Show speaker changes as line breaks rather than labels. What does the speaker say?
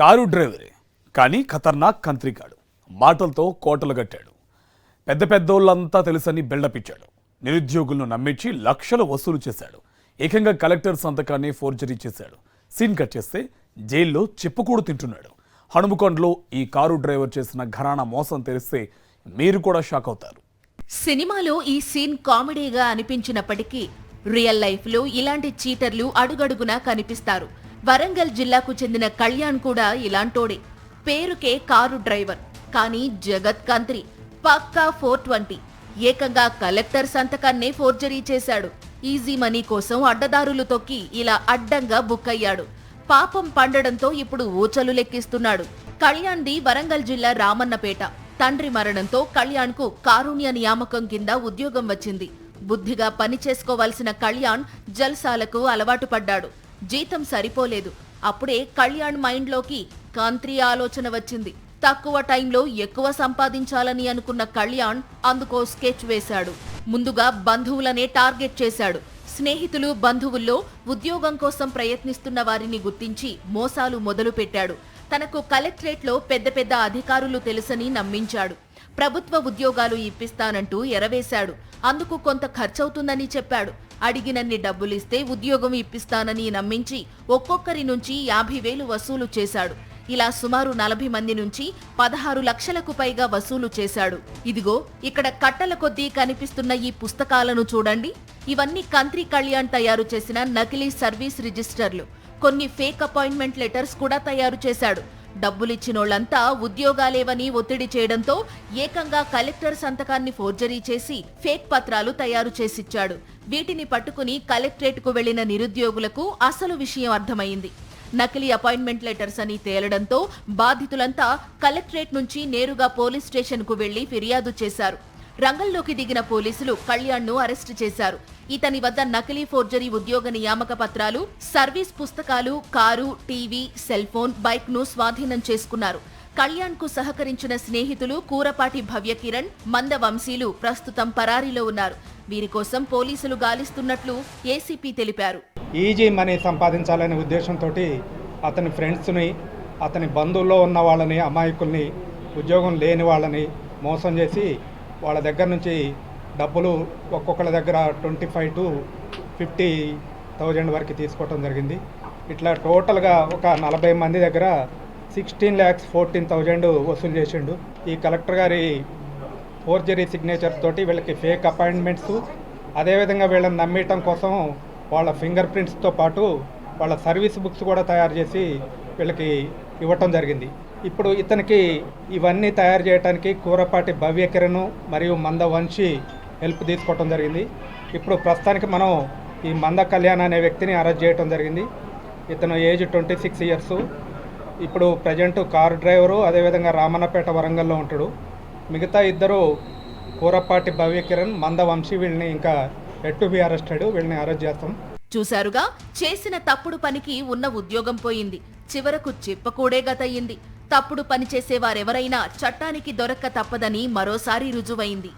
Car డ్రైవరే కానీ ఖతర్నాక్ కంత్రికాడు. మాటలతో కోటలు కట్టాడు. పెద్ద పెద్దోళ్ళంతా తెలుసని బిల్డపిచ్చాడు. నిరుద్యోగులను నమ్మించి లక్షలు వసూలు చేశాడు. ఏకంగా కలెక్టర్ సంతకాన్ని ఫోర్జరీ చేశాడు. సీన్ కట్ చేస్తే జైల్లో చిప్పకూడు తింటున్నాడు. హనుమకొండలో ఈ కారు డ్రైవర్ చేసిన ఘరానా మోసం తెలిస్తే మీరు కూడా షాక్ అవుతారు.
సినిమాలో ఈ సీన్ కామెడీగా అనిపించినప్పటికీ రియల్ లైఫ్ లో ఇలాంటి చీటర్లు అడుగడుగునా కనిపిస్తారు. వరంగల్ జిల్లాకు చెందిన కళ్యాణ్ కూడా ఇలాంటోడే. పేరుకే కారు డ్రైవర్, కానీ జగత్ కంత్రి, పక్కా 420. ఏకంగా కలెక్టర్ సంతకాన్నే ఫోర్జరీ చేశాడు. ఈజీ మనీ కోసం అడ్డదారులు తొక్కి ఇలా అడ్డంగా బుక్ అయ్యాడు. పాపం పండడంతో ఇప్పుడు ఊచలు లెక్కిస్తున్నాడు. కళ్యాణ్ది వరంగల్ జిల్లా రామన్నపేట. తండ్రి మరణంతో కళ్యాణ్కు కారుణ్య నియామకం కింద ఉద్యోగం వచ్చింది. బుద్ధిగా పని చేసుకోవాల్సిన కళ్యాణ్ జల్సాలకు అలవాటు పడ్డాడు. జీతం సరిపోలేదు. అప్పుడే కళ్యాణ్ మైండ్లోకి కాంత్రి ఆలోచన వచ్చింది. తక్కువ టైంలో ఎక్కువ సంపాదించాలని అనుకున్న కళ్యాణ్ అందుకో స్కెచ్ వేశాడు. ముందుగా బంధువులనే టార్గెట్ చేశాడు. స్నేహితులు, బంధువుల్లో ఉద్యోగం కోసం ప్రయత్నిస్తున్న వారిని గుర్తించి మోసాలు మొదలుపెట్టాడు. తనకు కలెక్టరేట్లో పెద్ద పెద్ద అధికారులు తెలుసని నమ్మించాడు. ప్రభుత్వ ఉద్యోగాలు ఇప్పిస్తానంటూ ఎరవేశాడు. అందుకు కొంత ఖర్చవుతుందని చెప్పాడు. అడిగినన్ని డబ్బులిస్తే ఉద్యోగం ఇప్పిస్తానని నమ్మించి ఒక్కొక్కరి నుంచి 50,000 వసూలు చేశాడు. ఇలా సుమారు 40 మంది నుంచి 16 లక్షలకు పైగా వసూలు చేశాడు. ఇదిగో ఇక్కడ కట్టల కొద్దీ కనిపిస్తున్న ఈ పుస్తకాలను చూడండి. ఇవన్నీ కంత్రి కళ్యాణ్ తయారు చేసిన నకిలీ సర్వీస్ రిజిస్టర్లు. కొన్ని ఫేక్ అపాయింట్మెంట్ లెటర్స్ కూడా తయారు చేశాడు. డబ్బులిచ్చినోళ్లంతా ఉద్యోగాలేవని ఒత్తిడి చేయడంతో ఏకంగా కలెక్టర్ సంతకాన్ని ఫోర్జరీ చేసి ఫేక్ పత్రాలు తయారు చేసిచ్చాడు. వీటిని పట్టుకుని కలెక్టరేట్కు వెళ్లిన నిరుద్యోగులకు అసలు విషయం అర్థమైంది. నకిలీ అపాయింట్మెంట్ లెటర్స్ అని తేలడంతో బాధితులంతా కలెక్టరేట్ నుంచి నేరుగా పోలీస్ స్టేషన్కు వెళ్లి ఫిర్యాదు చేశారు. రంగంలోకి దిగిన పోలీసులు కళ్యాణ్ను అరెస్టు చేశారు. ఇతని వద్ద నకిలీ ఫోర్జరీ ఉద్యోగ నియామక పత్రాలు, సర్వీస్ పుస్తకాలు, car, TV, cell phone, bike ను స్వాధీనం చేసుకున్నారు. కళ్యాణ్ కు సహకరించిన స్నేహితులు కూరపాటి భవ్యకిరణ్, మంద వంశీలు ప్రస్తుతం పరారీలో ఉన్నారు. వీరి కోసం పోలీసులు గాలిస్తున్నట్లు ఏసీపీ తెలిపారు.
ఈజీ మనీ సంపాదించాలనే ఉద్దేశంతో అతని ఫ్రెండ్స్ని, అతని బంధువుల్లో ఉన్న వాళ్ళని, అమాయకుల్ని, ఉద్యోగం లేని వాళ్ళని మోసం చేసి వాళ్ళ దగ్గర నుంచి డబ్బులు ఒక్కొక్కళ్ళ దగ్గర 25,000 to 50,000 వరకు తీసుకోవటం జరిగింది. ఇట్లా టోటల్గా ఒక 40 మంది దగ్గర 16,14,000 వసూలు చేసిండు. ఈ కలెక్టర్ గారి ఫోర్జరీ సిగ్నేచర్ తోటి వీళ్ళకి ఫేక్ అపాయింట్మెంట్స్, అదేవిధంగా వీళ్ళని నమ్మేయటం కోసం వాళ్ళ ఫింగర్ ప్రింట్స్తో పాటు వాళ్ళ సర్వీస్ బుక్స్ కూడా తయారు చేసి వీళ్ళకి ఇవ్వటం జరిగింది. ఇప్పుడు ఇతనికి ఇవన్నీ తయారు చేయడానికి కూరపాటి భవ్యకిరణ్ మరియు మంద వంశీ హెల్ప్ తీసుకోవటం జరిగింది. ఇప్పుడు ప్రస్తుతానికి మనం ఈ మంద కళ్యాణ్ అనే వ్యక్తిని అరెస్ట్ చేయటం జరిగింది. ఇతను ఏజ్ 26 years. ఇప్పుడు ప్రజెంట్ కారు డ్రైవరు, అదేవిధంగా రామన్నపేట వరంగల్లో ఉంటాడు. మిగతా ఇద్దరు కూరపాటి భవ్యకిరణ్, మంద వంశీ వీళ్ళని ఇంకా ఎట్ టు బి అరెస్టెడ్. వీళ్ళని అరెస్ట్ చేస్తాం.
చూశారుగా, చేసిన తప్పుడు పనికి ఉన్న ఉద్యోగం పోయింది. చివరకు చిప్పకూడే గతయ్యింది. తప్పుడు పని చేసేవారెవరైనా చట్టానికి దొరక్క తప్పదని మరోసారి రుజువైంది.